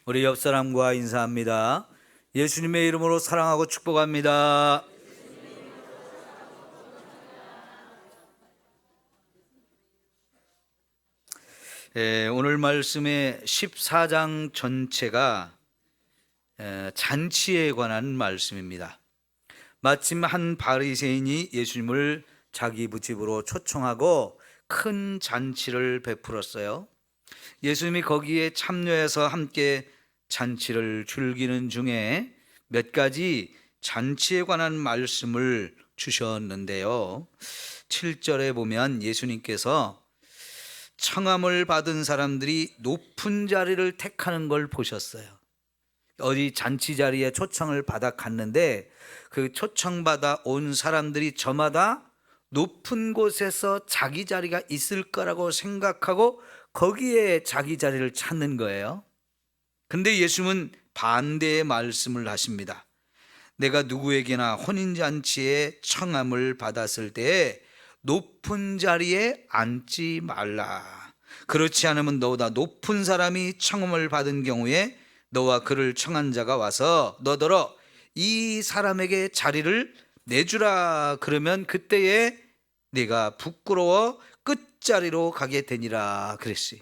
우리 옆 사람과 인사합니다. 예수님의 이름으로 사랑하고 축복합니다. 오늘 말씀의 14장 전체가 잔치에 관한 말씀입니다. 마침 한 바리새인이 예수님을 자기 집으로 초청하고 큰 잔치를 베풀었어요. 예수님이 거기에 참여해서 함께 잔치를 즐기는 중에 몇 가지 잔치에 관한 말씀을 주셨는데요. 7절에 보면 예수님께서 청함을 받은 사람들이 높은 자리를 택하는 걸 보셨어요. 어디 잔치 자리에 초청을 받아 갔는데 그 초청받아 온 사람들이 저마다 높은 곳에서 자기 자리가 있을 거라고 생각하고 거기에 자기 자리를 찾는 거예요. 근데 예수님은 반대의 말씀을 하십니다. 내가 누구에게나 혼인잔치에 청함을 받았을 때에 높은 자리에 앉지 말라. 그렇지 않으면 너보다 높은 사람이 청함을 받은 경우에 너와 그를 청한 자가 와서 너더러 이 사람에게 자리를 내주라. 그러면 그때에 네가 부끄러워 끝자리로 가게 되니라 그랬어요.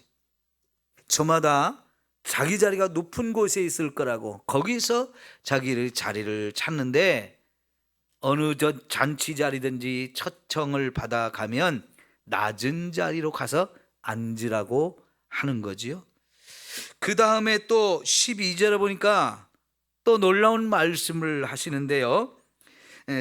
저마다 자기 자리가 높은 곳에 있을 거라고 거기서 자기의 자리를 찾는데 어느 잔치 자리든지 초청을 받아 가면 낮은 자리로 가서 앉으라고 하는 거지요. 그 다음에 또 12절에 보니까 또 놀라운 말씀을 하시는데요.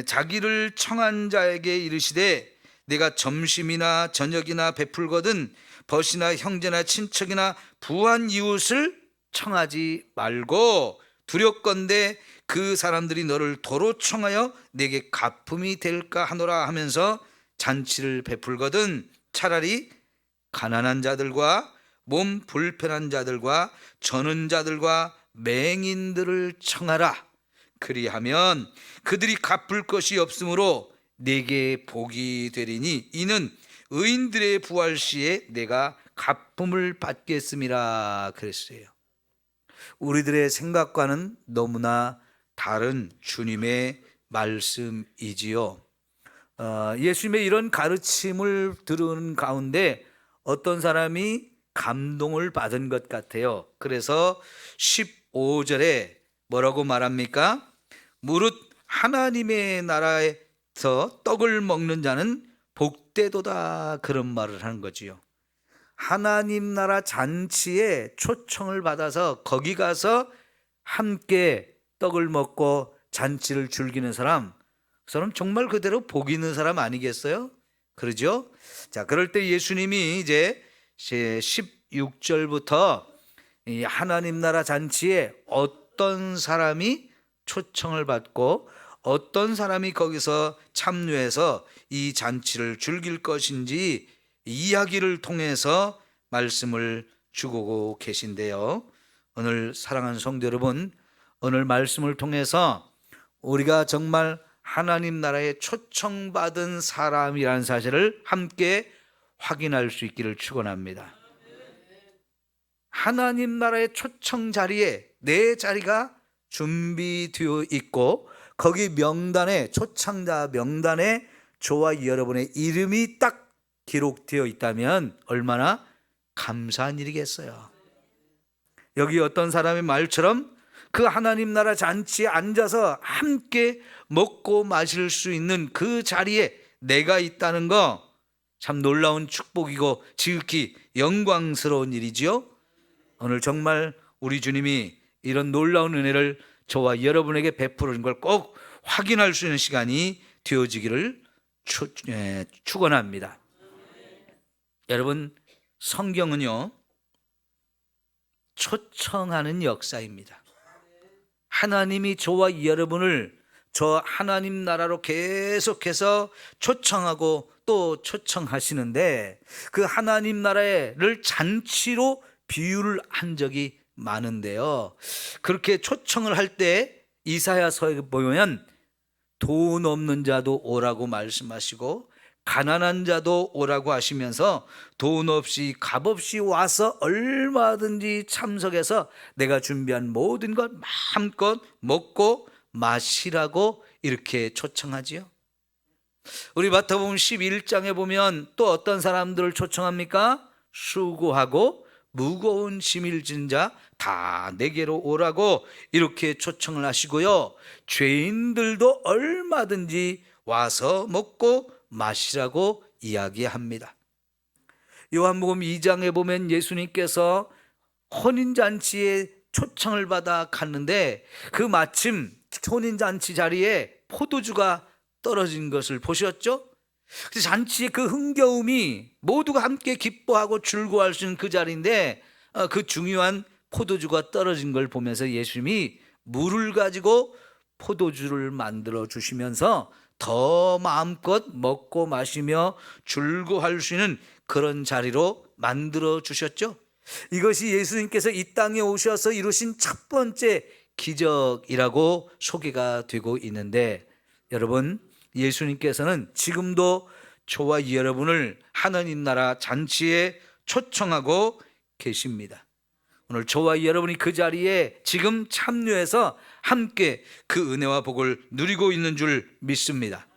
자기를 청한 자에게 이르시되 내가 점심이나 저녁이나 베풀거든 벗이나 형제나 친척이나 부한 이웃을 청하지 말고 두렵건대 그 사람들이 너를 도로 청하여 내게 가품이 될까 하노라 하면서 잔치를 베풀거든 차라리 가난한 자들과 몸 불편한 자들과 저는 자들과 맹인들을 청하라. 그리하면 그들이 갚을 것이 없으므로 내게 복이 되리니 이는 의인들의 부활 시에 내가 가품을 받겠음이라 그랬어요. 우리들의 생각과는 너무나 다른 주님의 말씀이지요. 예수님의 이런 가르침을 들은 가운데 어떤 사람이 감동을 받은 것 같아요. 그래서 15절에 뭐라고 말합니까? 무릇 하나님의 나라에서 떡을 먹는 자는 복되도다, 그런 말을 하는 거지요. 하나님 나라 잔치에 초청을 받아서 거기 가서 함께 떡을 먹고 잔치를 즐기는 사람, 그 사람 정말 그대로 복 있는 사람 아니겠어요? 그러죠? 자, 그럴 때 예수님이 이제 16절부터 이 하나님 나라 잔치에 어떤 사람이 초청을 받고 어떤 사람이 거기서 참여해서 이 잔치를 즐길 것인지 이야기를 통해서 말씀을 주고 계신데요. 오늘 사랑하는 성도 여러분, 오늘 말씀을 통해서 우리가 정말 하나님 나라에 초청받은 사람이라는 사실을 함께 확인할 수 있기를 축원합니다. 하나님 나라의 초청 자리에 내 자리가 준비되어 있고 거기 명단에, 초청자 명단에 저와 여러분의 이름이 딱 기록되어 있다면 얼마나 감사한 일이겠어요. 여기 어떤 사람의 말처럼 그 하나님 나라 잔치에 앉아서 함께 먹고 마실 수 있는 그 자리에 내가 있다는 거 참 놀라운 축복이고 지극히 영광스러운 일이지요. 오늘 정말 우리 주님이 이런 놀라운 은혜를 저와 여러분에게 베푸는 걸 꼭 확인할 수 있는 시간이 되어지기를 축원합니다. 여러분, 성경은요 초청하는 역사입니다. 하나님이 저와 여러분을 저 하나님 나라로 계속해서 초청하고 또 초청하시는데 그 하나님 나라를 잔치로 비유를 한 적이 많은데요. 그렇게 초청을 할 때 이사야서에 보면 돈 없는 자도 오라고 말씀하시고 가난한 자도 오라고 하시면서 돈 없이 값 없이 와서 얼마든지 참석해서 내가 준비한 모든 것 마음껏 먹고 마시라고 이렇게 초청하지요. 우리 마태복음 11장에 보면 또 어떤 사람들을 초청합니까? 수고하고 무거운 짐을 진 자 다 내게로 오라고 이렇게 초청을 하시고요, 죄인들도 얼마든지 와서 먹고 마시라고 이야기합니다. 요한복음 2장에 보면 예수님께서 혼인잔치에 초청을 받아 갔는데 그 마침 혼인잔치 자리에 포도주가 떨어진 것을 보셨죠? 그래서 잔치의 그 흥겨움이 모두가 함께 기뻐하고 즐거워할 수 있는 그 자리인데 그 중요한 포도주가 떨어진 걸 보면서 예수님이 물을 가지고 포도주를 만들어 주시면서 더 마음껏 먹고 마시며 즐거워할 수 있는 그런 자리로 만들어 주셨죠. 이것이 예수님께서 이 땅에 오셔서 이루신 첫 번째 기적이라고 소개가 되고 있는데, 여러분, 예수님께서는 지금도 저와 여러분을 하나님 나라 잔치에 초청하고 계십니다. 오늘 저와 여러분이 그 자리에 지금 참여해서 함께 그 은혜와 복을 누리고 있는 줄 믿습니다.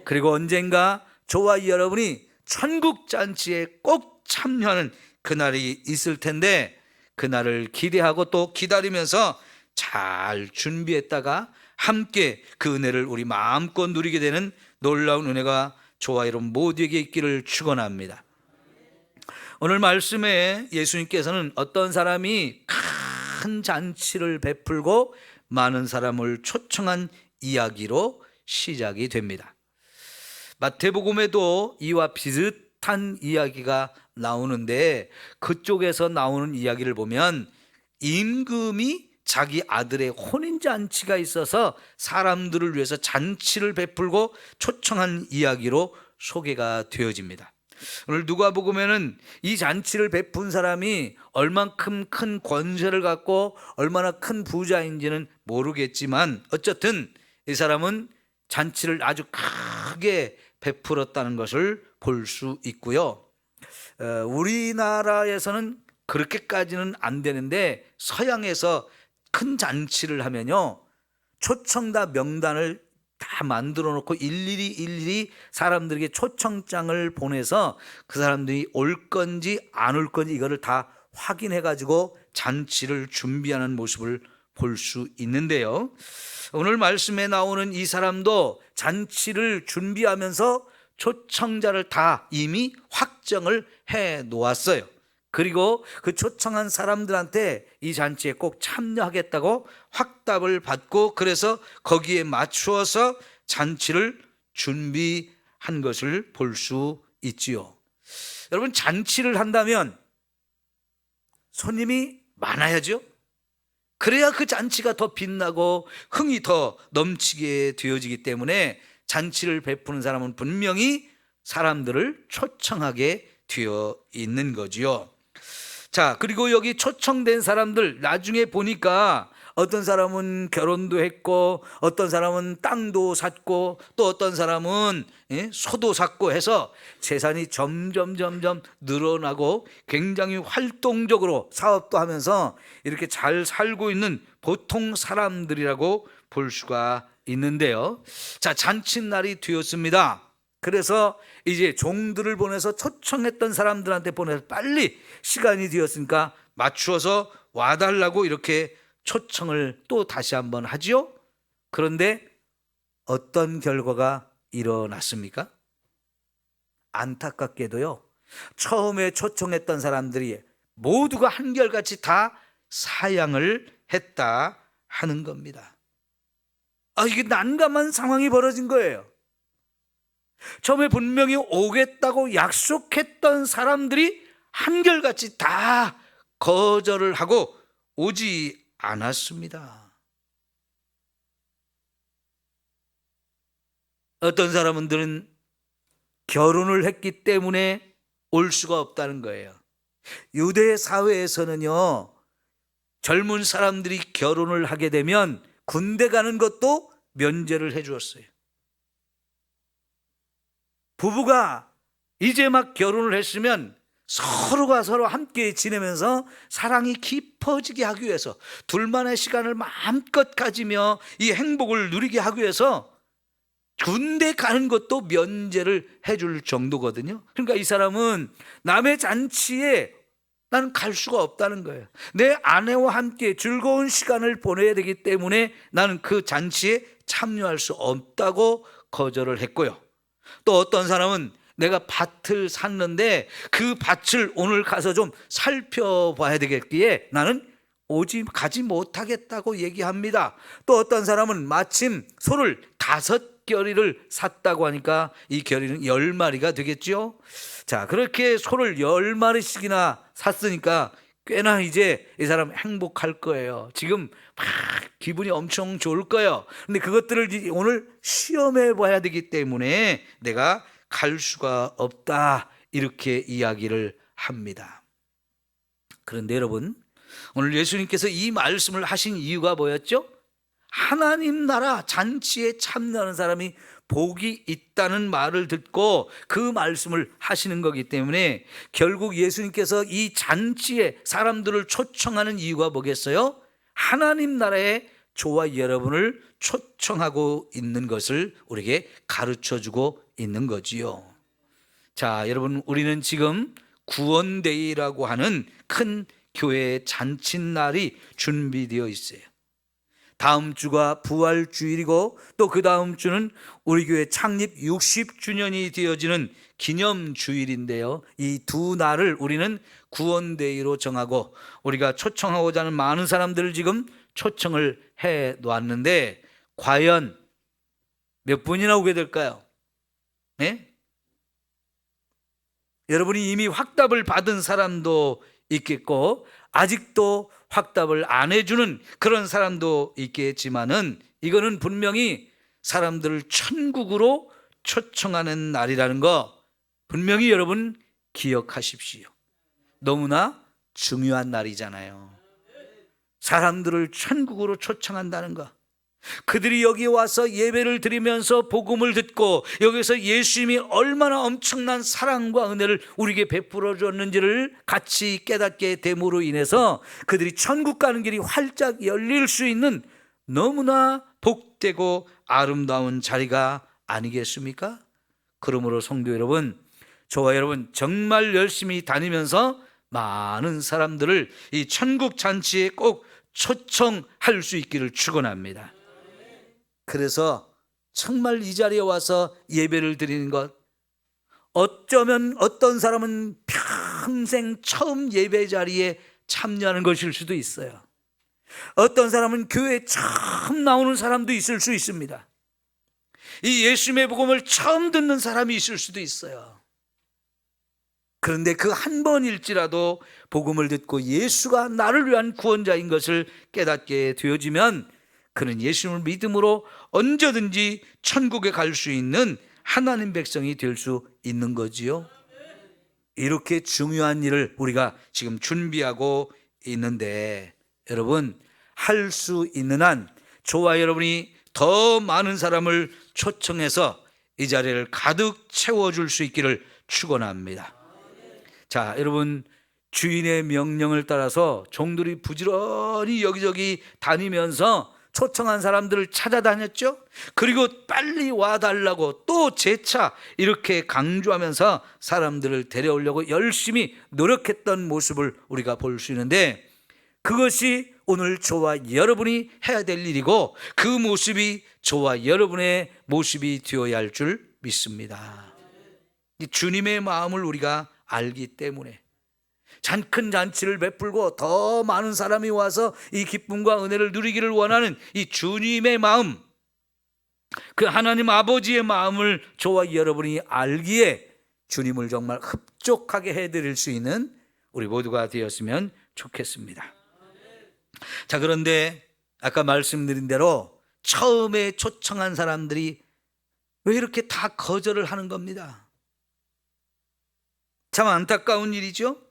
그리고 언젠가 저와 여러분이 천국 잔치에 꼭 참여하는 그날이 있을 텐데, 그날을 기대하고 또 기다리면서 잘 준비했다가 함께 그 은혜를 우리 마음껏 누리게 되는 놀라운 은혜가 저와 여러분 모두에게 있기를 축원합니다. 오늘 말씀에 예수님께서는 어떤 사람이 큰 잔치를 베풀고 많은 사람을 초청한 이야기로 시작이 됩니다. 마태복음에도 이와 비슷한 이야기가 나오는데, 그쪽에서 나오는 이야기를 보면 임금이 자기 아들의 혼인잔치가 있어서 사람들을 위해서 잔치를 베풀고 초청한 이야기로 소개가 되어집니다. 오늘 누가복음에는 이 잔치를 베푼 사람이 얼만큼 큰 권세를 갖고 얼마나 큰 부자인지는 모르겠지만 어쨌든 이 사람은 잔치를 아주 크게 베풀었다는 것을 볼 수 있고요. 우리나라에서는 그렇게까지는 안 되는데 서양에서 큰 잔치를 하면요, 초청다 명단을 다 만들어 놓고 일일이 사람들에게 초청장을 보내서 그 사람들이 올 건지 안 올 건지 이거를 다 확인해 가지고 잔치를 준비하는 모습을 볼 수 있는데요, 오늘 말씀에 나오는 이 사람도 잔치를 준비하면서 초청자를 다 이미 확정을 해 놓았어요. 그리고 그 초청한 사람들한테 이 잔치에 꼭 참여하겠다고 확답을 받고, 그래서 거기에 맞추어서 잔치를 준비한 것을 볼 수 있지요. 여러분, 잔치를 한다면 손님이 많아야죠. 그래야 그 잔치가 더 빛나고 흥이 더 넘치게 되어지기 때문에 잔치를 베푸는 사람은 분명히 사람들을 초청하게 되어 있는 거지요. 자, 그리고 여기 초청된 사람들 나중에 보니까 어떤 사람은 결혼도 했고 어떤 사람은 땅도 샀고 또 어떤 사람은 소도 샀고 해서 재산이 점점 늘어나고 굉장히 활동적으로 사업도 하면서 이렇게 잘 살고 있는 보통 사람들이라고 볼 수가 있는데요. 자, 잔칫날이 되었습니다. 그래서 이제 종들을 보내서 초청했던 사람들한테 보내서 빨리 시간이 되었으니까 맞추어서 와달라고 이렇게 초청을 또 다시 한번 하지요. 그런데 어떤 결과가 일어났습니까? 안타깝게도요, 처음에 초청했던 사람들이 모두가 한결같이 다 사양을 했다 하는 겁니다. 이게 난감한 상황이 벌어진 거예요. 처음에 분명히 오겠다고 약속했던 사람들이 한결같이 다 거절을 하고 오지 않았습니다. 어떤 사람들은 결혼을 했기 때문에 올 수가 없다는 거예요. 유대 사회에서는요, 젊은 사람들이 결혼을 하게 되면 군대 가는 것도 면제를 해 주었어요. 부부가 이제 막 결혼을 했으면 서로가 서로 함께 지내면서 사랑이 깊어지게 하기 위해서, 둘만의 시간을 마음껏 가지며 이 행복을 누리게 하기 위해서 군대 가는 것도 면제를 해줄 정도거든요. 그러니까 이 사람은 남의 잔치에 나는 갈 수가 없다는 거예요. 내 아내와 함께 즐거운 시간을 보내야 되기 때문에 나는 그 잔치에 참여할 수 없다고 거절을 했고요. 또 어떤 사람은 내가 밭을 샀는데 그 밭을 오늘 가서 좀 살펴봐야 되겠기에 나는 가지 못하겠다고 얘기합니다. 또 어떤 사람은 마침 소를 5겨리를 샀다고 하니까 이 겨리는 10마리가 되겠죠. 자, 그렇게 소를 10마리씩이나 샀으니까 꽤나 이제 이 사람 행복할 거예요. 지금 막 기분이 엄청 좋을 거예요. 근데 그것들을 오늘 시험해 봐야 되기 때문에 내가 갈 수가 없다, 이렇게 이야기를 합니다. 그런데 여러분, 오늘 예수님께서 이 말씀을 하신 이유가 뭐였죠? 하나님 나라 잔치에 참여하는 사람이 복이 있다는 말을 듣고 그 말씀을 하시는 거기 때문에 결국 예수님께서 이 잔치에 사람들을 초청하는 이유가 뭐겠어요? 하나님 나라의 저와 여러분을 초청하고 있는 것을 우리에게 가르쳐주고 있는 거지요. 자, 여러분, 우리는 지금 구원데이라고 하는 큰 교회의 잔칫날이 준비되어 있어요. 다음 주가 부활주일이고 또 그 다음 주는 우리 교회 창립 60주년이 되어지는 기념주일인데요. 이 두 날을 우리는 구원데이로 정하고 우리가 초청하고자 하는 많은 사람들을 지금 초청을 해 놓았는데 과연 몇 분이나 오게 될까요? 네? 여러분이 이미 확답을 받은 사람도 있겠고 아직도 확답을 안 해주는 그런 사람도 있겠지만은 이거는 분명히 사람들을 천국으로 초청하는 날이라는 거 분명히 여러분 기억하십시오. 너무나 중요한 날이잖아요. 사람들을 천국으로 초청한다는 거, 그들이 여기 와서 예배를 드리면서 복음을 듣고 여기서 예수님이 얼마나 엄청난 사랑과 은혜를 우리에게 베풀어 줬는지를 같이 깨닫게 됨으로 인해서 그들이 천국 가는 길이 활짝 열릴 수 있는 너무나 복되고 아름다운 자리가 아니겠습니까? 그러므로 성도 여러분, 저와 여러분 정말 열심히 다니면서 많은 사람들을 이 천국 잔치에 꼭 초청할 수 있기를 축원합니다. 그래서 정말 이 자리에 와서 예배를 드리는 것, 어쩌면 어떤 사람은 평생 처음 예배 자리에 참여하는 것일 수도 있어요. 어떤 사람은 교회에 처음 나오는 사람도 있을 수 있습니다. 이 예수님의 복음을 처음 듣는 사람이 있을 수도 있어요. 그런데 그 한 번일지라도 복음을 듣고 예수가 나를 위한 구원자인 것을 깨닫게 되어지면 그는 예수님을 믿음으로 언제든지 천국에 갈 수 있는 하나님 백성이 될 수 있는 거지요. 이렇게 중요한 일을 우리가 지금 준비하고 있는데 여러분, 할 수 있는 한 저와 여러분이 더 많은 사람을 초청해서 이 자리를 가득 채워줄 수 있기를 축원합니다. 자, 여러분, 주인의 명령을 따라서 종들이 부지런히 여기저기 다니면서 초청한 사람들을 찾아다녔죠. 그리고 빨리 와달라고 또 재차 이렇게 강조하면서 사람들을 데려오려고 열심히 노력했던 모습을 우리가 볼 수 있는데 그것이 오늘 저와 여러분이 해야 될 일이고 그 모습이 저와 여러분의 모습이 되어야 할 줄 믿습니다. 주님의 마음을 우리가 알기 때문에 큰 잔치를 베풀고 더 많은 사람이 와서 이 기쁨과 은혜를 누리기를 원하는 이 주님의 마음, 그 하나님 아버지의 마음을 저와 여러분이 알기에 주님을 정말 흡족하게 해드릴 수 있는 우리 모두가 되었으면 좋겠습니다. 자, 그런데 아까 말씀드린 대로 처음에 초청한 사람들이 왜 이렇게 다 거절을 하는 겁니다. 참 안타까운 일이죠.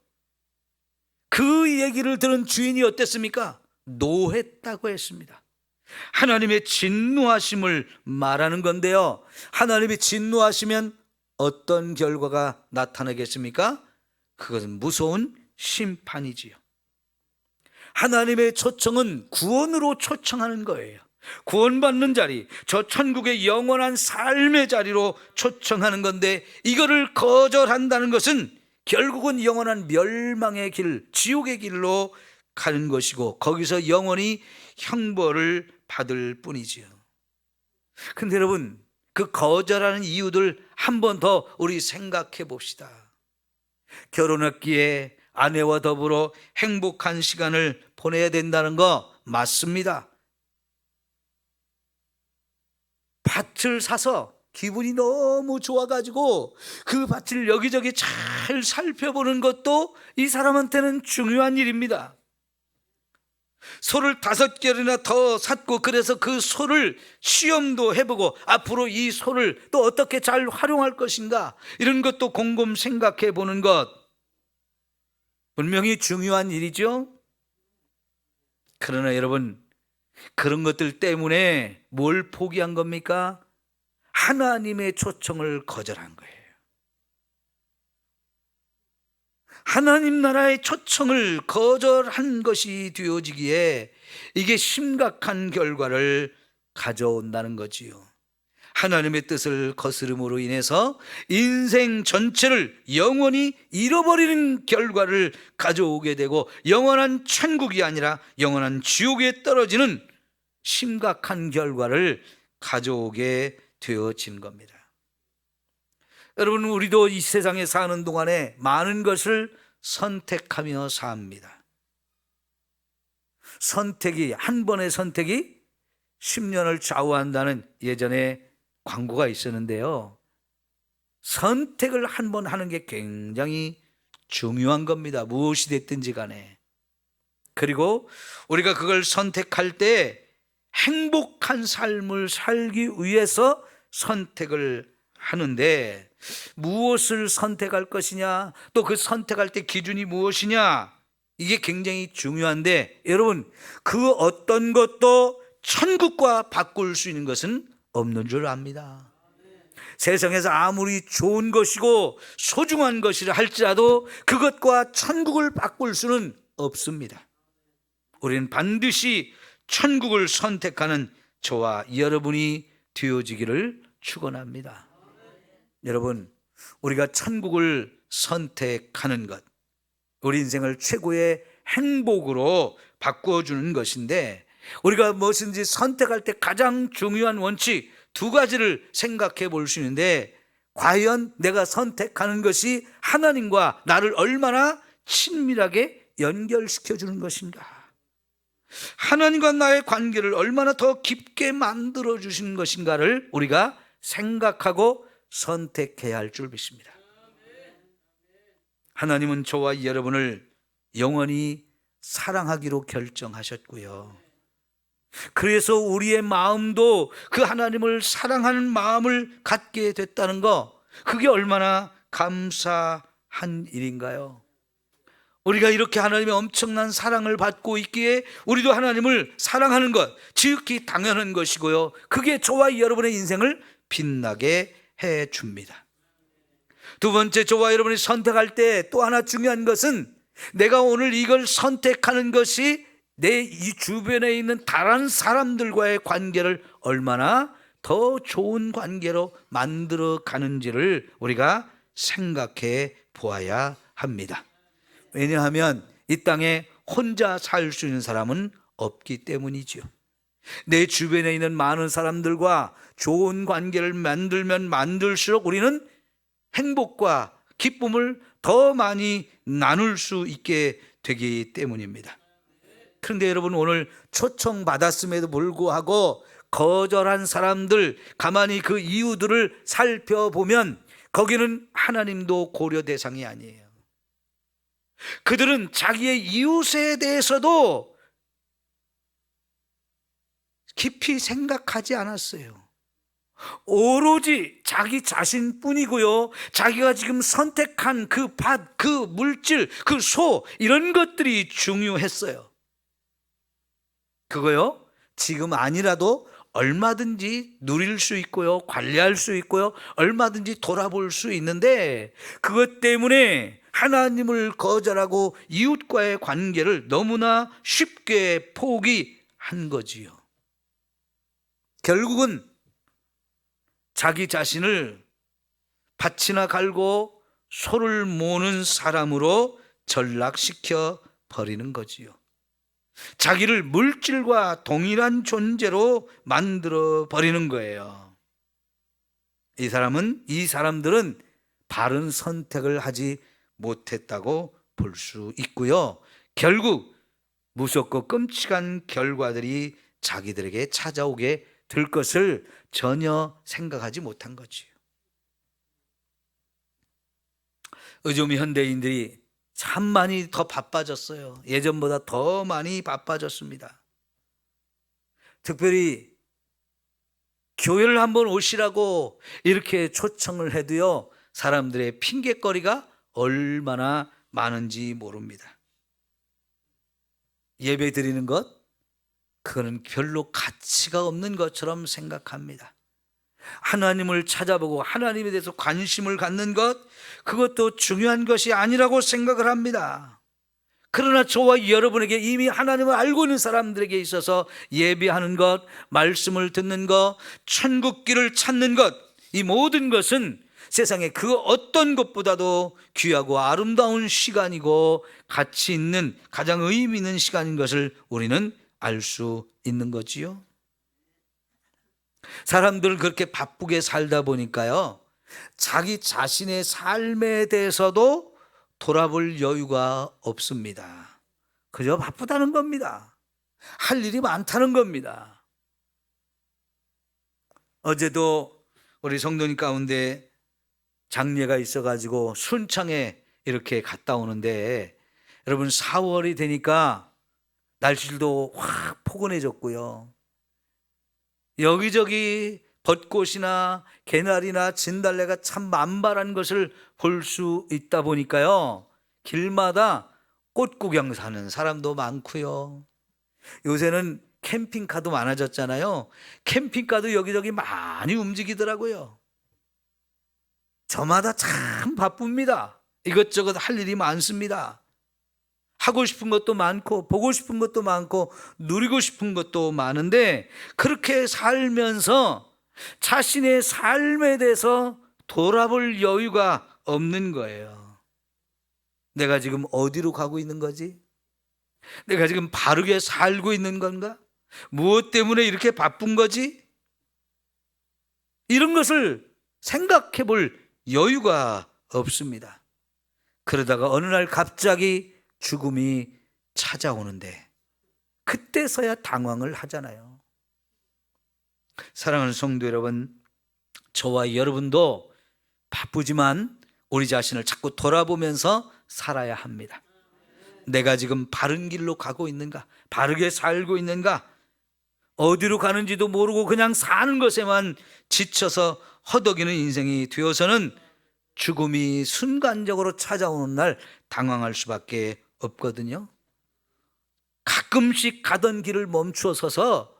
그 얘기를 들은 주인이 어땠습니까? 노했다고 했습니다. 하나님의 진노하심을 말하는 건데요, 하나님이 진노하시면 어떤 결과가 나타나겠습니까? 그것은 무서운 심판이지요. 하나님의 초청은 구원으로 초청하는 거예요. 구원받는 자리, 저 천국의 영원한 삶의 자리로 초청하는 건데, 이거를 거절한다는 것은 결국은 영원한 멸망의 길, 지옥의 길로 가는 것이고, 거기서 영원히 형벌을 받을 뿐이지요. 근데 여러분, 그 거절하는 이유들 한 번 더 우리 생각해 봅시다. 결혼했기에 아내와 더불어 행복한 시간을 보내야 된다는 거 맞습니다. 밭을 사서 기분이 너무 좋아가지고 그 밭을 여기저기 잘 살펴보는 것도 이 사람한테는 중요한 일입니다. 소를 5개나 더 샀고, 그래서 그 소를 시험도 해보고 앞으로 이 소를 또 어떻게 잘 활용할 것인가, 이런 것도 곰곰 생각해 보는 것 분명히 중요한 일이죠. 그러나 여러분, 그런 것들 때문에 뭘 포기한 겁니까? 하나님의 초청을 거절한 거예요. 하나님 나라의 초청을 거절한 것이 되어지기에 이게 심각한 결과를 가져온다는 거지요. 하나님의 뜻을 거스름으로 인해서 인생 전체를 영원히 잃어버리는 결과를 가져오게 되고, 영원한 천국이 아니라 영원한 지옥에 떨어지는 심각한 결과를 가져오게 되어진 겁니다. 여러분, 우리도 이 세상에 사는 동안에 많은 것을 선택하며 삽니다. 선택이, 한 번의 선택이 10년을 좌우한다는 예전에 광고가 있었는데요, 선택을 한 번 하는 게 굉장히 중요한 겁니다. 무엇이 됐든지 간에. 그리고 우리가 그걸 선택할 때 행복한 삶을 살기 위해서 선택을 하는데, 무엇을 선택할 것이냐, 또 그 선택할 때 기준이 무엇이냐, 이게 굉장히 중요한데, 여러분, 그 어떤 것도 천국과 바꿀 수 있는 것은 없는 줄 압니다. 세상에서 아무리 좋은 것이고 소중한 것이라 할지라도 그것과 천국을 바꿀 수는 없습니다. 우리는 반드시 천국을 선택하는 저와 여러분이 되어지기를 축원합니다. 여러분, 우리가 천국을 선택하는 것, 우리 인생을 최고의 행복으로 바꿔주는 것인데, 우리가 무엇인지 선택할 때 가장 중요한 원칙 2가지를 생각해 볼 수 있는데, 과연 내가 선택하는 것이 하나님과 나를 얼마나 친밀하게 연결시켜 주는 것인가, 하나님과 나의 관계를 얼마나 더 깊게 만들어 주신 것인가를 우리가 생각하고 선택해야 할 줄 믿습니다. 하나님은 저와 여러분을 영원히 사랑하기로 결정하셨고요, 그래서 우리의 마음도 그 하나님을 사랑하는 마음을 갖게 됐다는 거, 그게 얼마나 감사한 일인가요? 우리가 이렇게 하나님의 엄청난 사랑을 받고 있기에 우리도 하나님을 사랑하는 것 지극히 당연한 것이고요, 그게 저와 여러분의 인생을 빛나게 해줍니다. 2번째, 저와 여러분이 선택할 때 또 하나 중요한 것은, 내가 오늘 이걸 선택하는 것이 내 이 주변에 있는 다른 사람들과의 관계를 얼마나 더 좋은 관계로 만들어 가는지를 우리가 생각해 보아야 합니다. 왜냐하면 이 땅에 혼자 살 수 있는 사람은 없기 때문이죠. 내 주변에 있는 많은 사람들과 좋은 관계를 만들면 만들수록 우리는 행복과 기쁨을 더 많이 나눌 수 있게 되기 때문입니다. 그런데 여러분, 오늘 초청받았음에도 불구하고 거절한 사람들, 가만히 그 이유들을 살펴보면 거기는 하나님도 고려 대상이 아니에요. 그들은 자기의 이웃에 대해서도 깊이 생각하지 않았어요. 오로지 자기 자신뿐이고요, 자기가 지금 선택한 그 밭, 그 물질, 그 소, 이런 것들이 중요했어요. 그거요, 지금 아니라도 얼마든지 누릴 수 있고요, 관리할 수 있고요, 얼마든지 돌아볼 수 있는데 그것 때문에 하나님을 거절하고 이웃과의 관계를 너무나 쉽게 포기한 거지요. 결국은 자기 자신을 밭이나 갈고 소를 모는 사람으로 전락시켜 버리는 거지요. 자기를 물질과 동일한 존재로 만들어 버리는 거예요. 이 사람들은 바른 선택을 하지 못했다고 볼 수 있고요. 결국 무섭고 끔찍한 결과들이 자기들에게 찾아오게 될 것을 전혀 생각하지 못한 거지요. 요즘 현대인들이 참 많이 더 바빠졌어요. 예전보다 더 많이 바빠졌습니다. 특별히 교회를 한번 오시라고 이렇게 초청을 해도요, 사람들의 핑계거리가 얼마나 많은지 모릅니다. 예배 드리는 것, 그거는 별로 가치가 없는 것처럼 생각합니다. 하나님을 찾아보고 하나님에 대해서 관심을 갖는 것, 그것도 중요한 것이 아니라고 생각을 합니다. 그러나 저와 여러분에게 이미 하나님을 알고 있는 사람들에게 있어서 예배하는 것, 말씀을 듣는 것, 천국길을 찾는 것, 이 모든 것은 세상에 그 어떤 것보다도 귀하고 아름다운 시간이고 가치 있는, 가장 의미 있는 시간인 것을 우리는 알 수 있는 거지요. 사람들 그렇게 바쁘게 살다 보니까요, 자기 자신의 삶에 대해서도 돌아볼 여유가 없습니다. 그저 바쁘다는 겁니다. 할 일이 많다는 겁니다. 어제도 우리 성도님 가운데 장례가 있어가지고 순창에 이렇게 갔다 오는데, 여러분 4월이 되니까 날씨도 확 포근해졌고요, 여기저기 벚꽃이나 개나리나 진달래가 참 만발한 것을 볼 수 있다 보니까요, 길마다 꽃 구경 사는 사람도 많고요. 요새는 캠핑카도 많아졌잖아요. 캠핑카도 여기저기 많이 움직이더라고요. 저마다 참 바쁩니다. 이것저것 할 일이 많습니다. 하고 싶은 것도 많고 보고 싶은 것도 많고 누리고 싶은 것도 많은데, 그렇게 살면서 자신의 삶에 대해서 돌아볼 여유가 없는 거예요. 내가 지금 어디로 가고 있는 거지? 내가 지금 바르게 살고 있는 건가? 무엇 때문에 이렇게 바쁜 거지? 이런 것을 생각해 볼 여유가 없습니다. 그러다가 어느 날 갑자기 죽음이 찾아오는데 그때서야 당황을 하잖아요. 사랑하는 성도 여러분, 저와 여러분도 바쁘지만 우리 자신을 자꾸 돌아보면서 살아야 합니다. 내가 지금 바른 길로 가고 있는가? 바르게 살고 있는가? 어디로 가는지도 모르고 그냥 사는 것에만 지쳐서 허덕이는 인생이 되어서는 죽음이 순간적으로 찾아오는 날 당황할 수밖에 없거든요. 가끔씩 가던 길을 멈추어 서서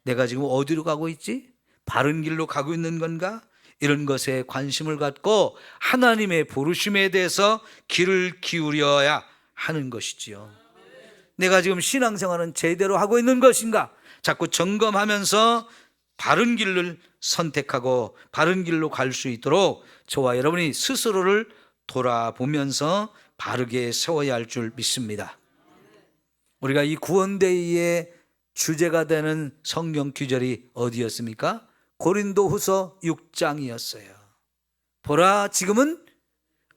내가 지금 어디로 가고 있지? 바른 길로 가고 있는 건가? 이런 것에 관심을 갖고 하나님의 부르심에 대해서 귀를 기울여야 하는 것이지요. 내가 지금 신앙생활은 제대로 하고 있는 것인가? 자꾸 점검하면서 바른 길을 선택하고 바른 길로 갈 수 있도록 저와 여러분이 스스로를 돌아보면서 바르게 세워야 할 줄 믿습니다. 우리가 이 구원데이의 주제가 되는 성경 규절이 어디였습니까? 고린도후서 6장이었어요. 보라, 지금은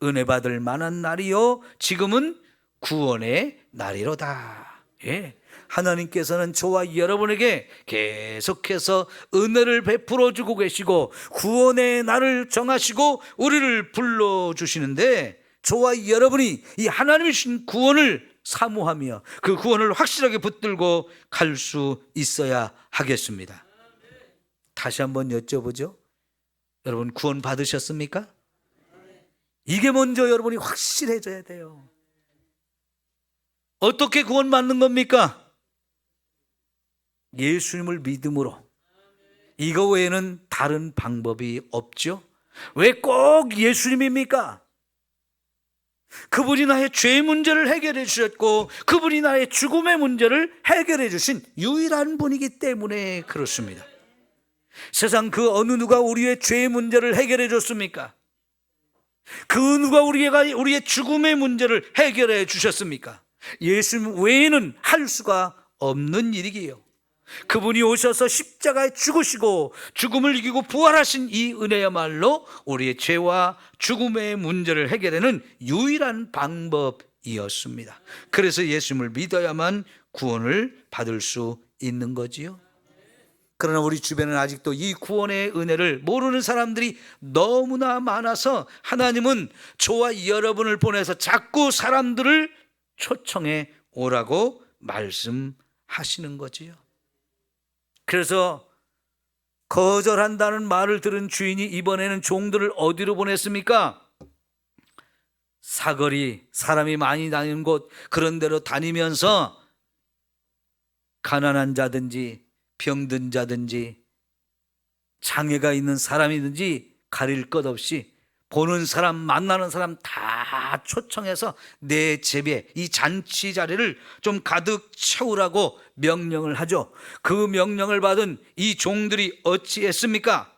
은혜 받을 만한 날이요, 지금은 구원의 날이로다. 예. 하나님께서는 저와 여러분에게 계속해서 은혜를 베풀어 주고 계시고 구원의 날을 정하시고 우리를 불러주시는데, 저와 여러분이 이 하나님이 주신 구원을 사모하며 그 구원을 확실하게 붙들고 갈 수 있어야 하겠습니다. 다시 한번 여쭤보죠. 여러분 구원 받으셨습니까? 이게 먼저 여러분이 확실해져야 돼요. 어떻게 구원 받는 겁니까? 예수님을 믿음으로, 이거 외에는 다른 방법이 없죠. 왜 꼭 예수님입니까? 그분이 나의 죄 문제를 해결해 주셨고 그분이 나의 죽음의 문제를 해결해 주신 유일한 분이기 때문에 그렇습니다. 세상 그 어느 누가 우리의 죄 문제를 해결해 줬습니까? 그 누가 우리의 죽음의 문제를 해결해 주셨습니까? 예수 외에는 할 수가 없는 일이기요. 그분이 오셔서 십자가에 죽으시고 죽음을 이기고 부활하신 이 은혜야말로 우리의 죄와 죽음의 문제를 해결하는 유일한 방법이었습니다. 그래서 예수님을 믿어야만 구원을 받을 수 있는 거지요. 그러나 우리 주변에는 아직도 이 구원의 은혜를 모르는 사람들이 너무나 많아서 하나님은 저와 여러분을 보내서 자꾸 사람들을 초청해 오라고 말씀하시는 거지요. 그래서 거절한다는 말을 들은 주인이 이번에는 종들을 어디로 보냈습니까? 사거리, 사람이 많이 다니는 곳, 그런 데로 다니면서 가난한 자든지 병든 자든지 장애가 있는 사람이든지 가릴 것 없이 보는 사람, 만나는 사람 다 초청해서 내 집에 이 잔치 자리를 좀 가득 채우라고 명령을 하죠. 그 명령을 받은 이 종들이 어찌했습니까?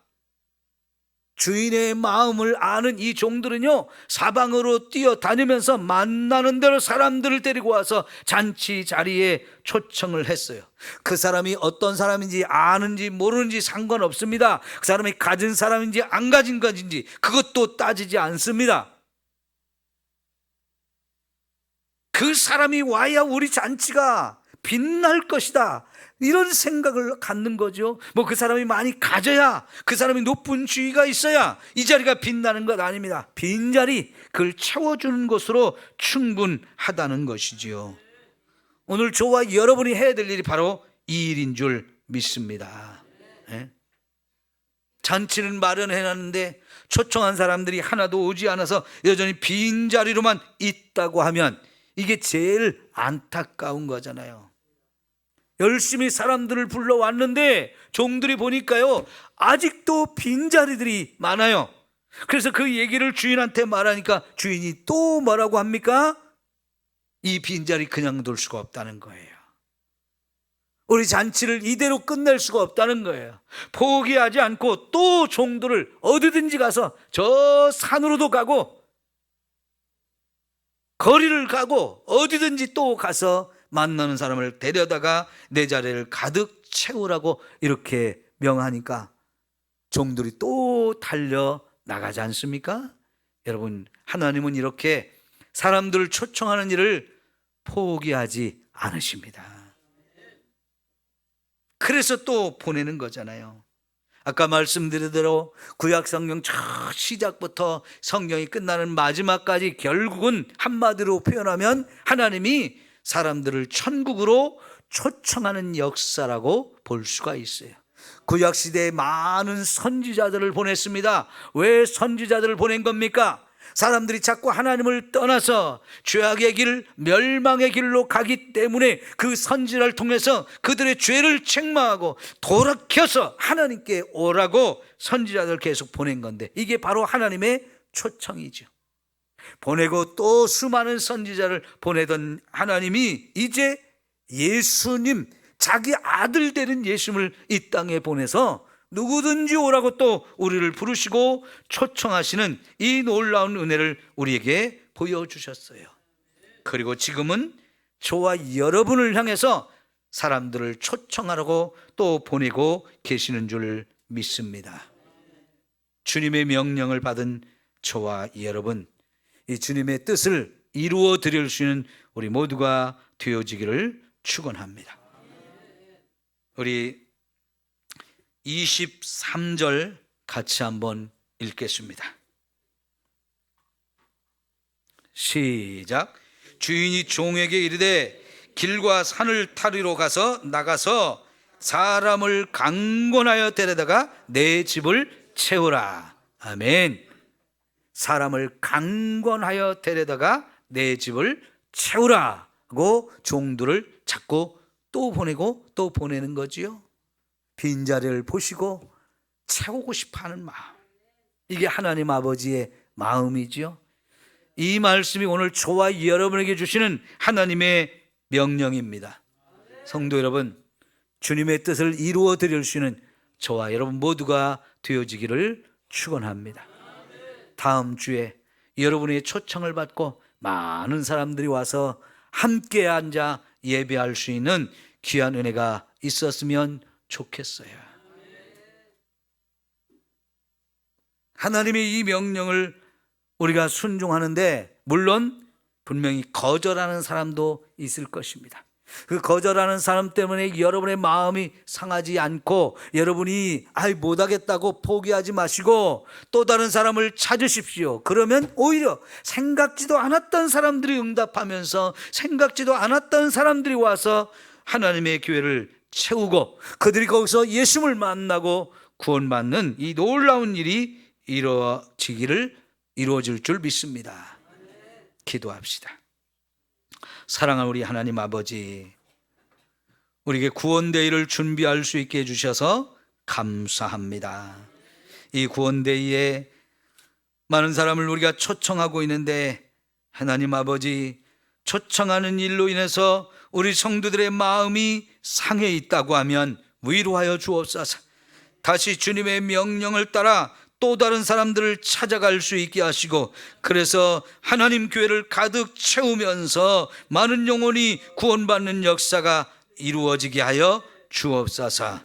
주인의 마음을 아는 이 종들은요, 사방으로 뛰어다니면서 만나는 대로 사람들을 데리고 와서 잔치 자리에 초청을 했어요. 그 사람이 어떤 사람인지 아는지 모르는지 상관없습니다. 그 사람이 가진 사람인지 안 가진 것인지 그것도 따지지 않습니다. 그 사람이 와야 우리 잔치가 빛날 것이다, 이런 생각을 갖는 거죠. 그 사람이 많이 가져야, 그 사람이 높은 지위가 있어야 이 자리가 빛나는 것 아닙니다. 빈자리, 그걸 채워주는 것으로 충분하다는 것이지요. 오늘 저와 여러분이 해야 될 일이 바로 이 일인 줄 믿습니다. 잔치는 마련해놨는데 초청한 사람들이 하나도 오지 않아서 여전히 빈자리로만 있다고 하면 이게 제일 안타까운 거잖아요. 열심히 사람들을 불러왔는데 종들이 보니까요, 아직도 빈자리들이 많아요. 그래서 그 얘기를 주인한테 말하니까 주인이 또 뭐라고 합니까? 이 빈자리 그냥 둘 수가 없다는 거예요. 우리 잔치를 이대로 끝낼 수가 없다는 거예요. 포기하지 않고 또 종들을 어디든지 가서 저 산으로도 가고 거리를 가고 어디든지 또 가서 만나는 사람을 데려다가 내 자리를 가득 채우라고 이렇게 명하니까 종들이 또 달려 나가지 않습니까? 여러분, 하나님은 이렇게 사람들을 초청하는 일을 포기하지 않으십니다. 그래서 또 보내는 거잖아요. 아까 말씀드린 대로 구약성경 첫 시작부터 성경이 끝나는 마지막까지 결국은 한마디로 표현하면 하나님이 사람들을 천국으로 초청하는 역사라고 볼 수가 있어요. 구약시대에 많은 선지자들을 보냈습니다. 왜 선지자들을 보낸 겁니까? 사람들이 자꾸 하나님을 떠나서 죄악의 길, 멸망의 길로 가기 때문에 그 선지자를 통해서 그들의 죄를 책망하고 돌이켜서 하나님께 오라고 선지자들을 계속 보낸 건데, 이게 바로 하나님의 초청이죠. 보내고 또 수많은 선지자를 보내던 하나님이 이제 예수님, 자기 아들 되는 예수님을 이 땅에 보내서 누구든지 오라고 또 우리를 부르시고 초청하시는 이 놀라운 은혜를 우리에게 보여주셨어요. 그리고 지금은 저와 여러분을 향해서 사람들을 초청하라고 또 보내고 계시는 줄 믿습니다. 주님의 명령을 받은 저와 여러분, 이 주님의 뜻을 이루어 드릴 수 있는 우리 모두가 되어지기를 축원합니다. 우리 23절 같이 한번 읽겠습니다. 시작. 주인이 종에게 이르되 길과 산을 타리로 나가서 사람을 강권하여 데려다가 내 집을 채우라. 아멘. 사람을 강권하여 데려다가 내 집을 채우라고 종들을 자꾸 또 보내고 또 보내는 거지요. 빈자리를 보시고 채우고 싶어하는 마음, 이게 하나님 아버지의 마음이지요. 이 말씀이 오늘 저와 여러분에게 주시는 하나님의 명령입니다. 성도 여러분, 주님의 뜻을 이루어 드릴 수 있는 저와 여러분 모두가 되어지기를 축원합니다. 다음 주에 여러분의 초청을 받고 많은 사람들이 와서 함께 앉아 예배할 수 있는 귀한 은혜가 있었으면 좋겠어요. 하나님의 이 명령을 우리가 순종하는데 물론 분명히 거절하는 사람도 있을 것입니다. 그 거절하는 사람 때문에 여러분의 마음이 상하지 않고 여러분이 못하겠다고 포기하지 마시고 또 다른 사람을 찾으십시오. 그러면 오히려 생각지도 않았던 사람들이 응답하면서 생각지도 않았던 사람들이 와서 하나님의 교회를 채우고 그들이 거기서 예수를 만나고 구원받는 이 놀라운 일이 이루어질 줄 믿습니다. 기도합시다. 사랑하는 우리 하나님 아버지, 우리에게 구원데이를 준비할 수 있게 해주셔서 감사합니다. 이 구원데이에 많은 사람을 우리가 초청하고 있는데 하나님 아버지, 초청하는 일로 인해서 우리 성도들의 마음이 상해 있다고 하면 위로하여 주옵소서. 다시 주님의 명령을 따라 또 다른 사람들을 찾아갈 수 있게 하시고 그래서 하나님 교회를 가득 채우면서 많은 영혼이 구원받는 역사가 이루어지게 하여 주옵소서.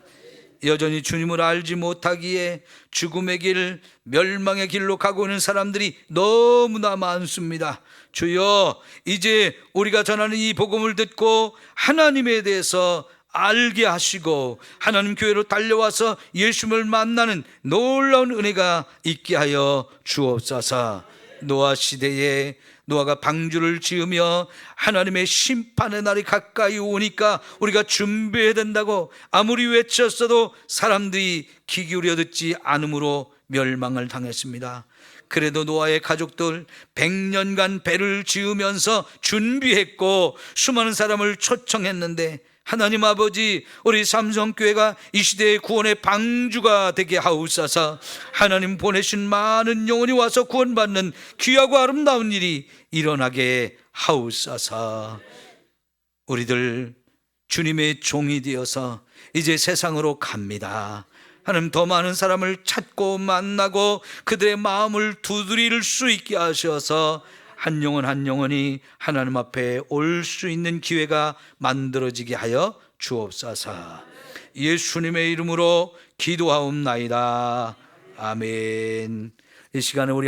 여전히 주님을 알지 못하기에 죽음의 길, 멸망의 길로 가고 있는 사람들이 너무나 많습니다. 주여, 이제 우리가 전하는 이 복음을 듣고 하나님에 대해서 알게 하시고 하나님 교회로 달려와서 예수님을 만나는 놀라운 은혜가 있게 하여 주옵소서. 노아 시대에 노아가 방주를 지으며 하나님의 심판의 날이 가까이 오니까 우리가 준비해야 된다고 아무리 외쳤어도 사람들이 귀 기울여 듣지 않으므로 멸망을 당했습니다. 그래도 노아의 가족들 100년간 배를 지으면서 준비했고 수많은 사람을 초청했는데 하나님 아버지, 우리 삼성교회가 이 시대의 구원의 방주가 되게 하옵소서. 하나님 보내신 많은 영혼이 와서 구원받는 귀하고 아름다운 일이 일어나게 하옵소서. 우리들 주님의 종이 되어서 이제 세상으로 갑니다. 하나님, 더 많은 사람을 찾고 만나고 그들의 마음을 두드릴 수 있게 하셔서 한 영혼 한 영혼이 하나님 앞에 올 수 있는 기회가 만들어지게 하여 주옵소서. 예수님의 이름으로 기도하옵나이다. 아멘. 이 시간에 우리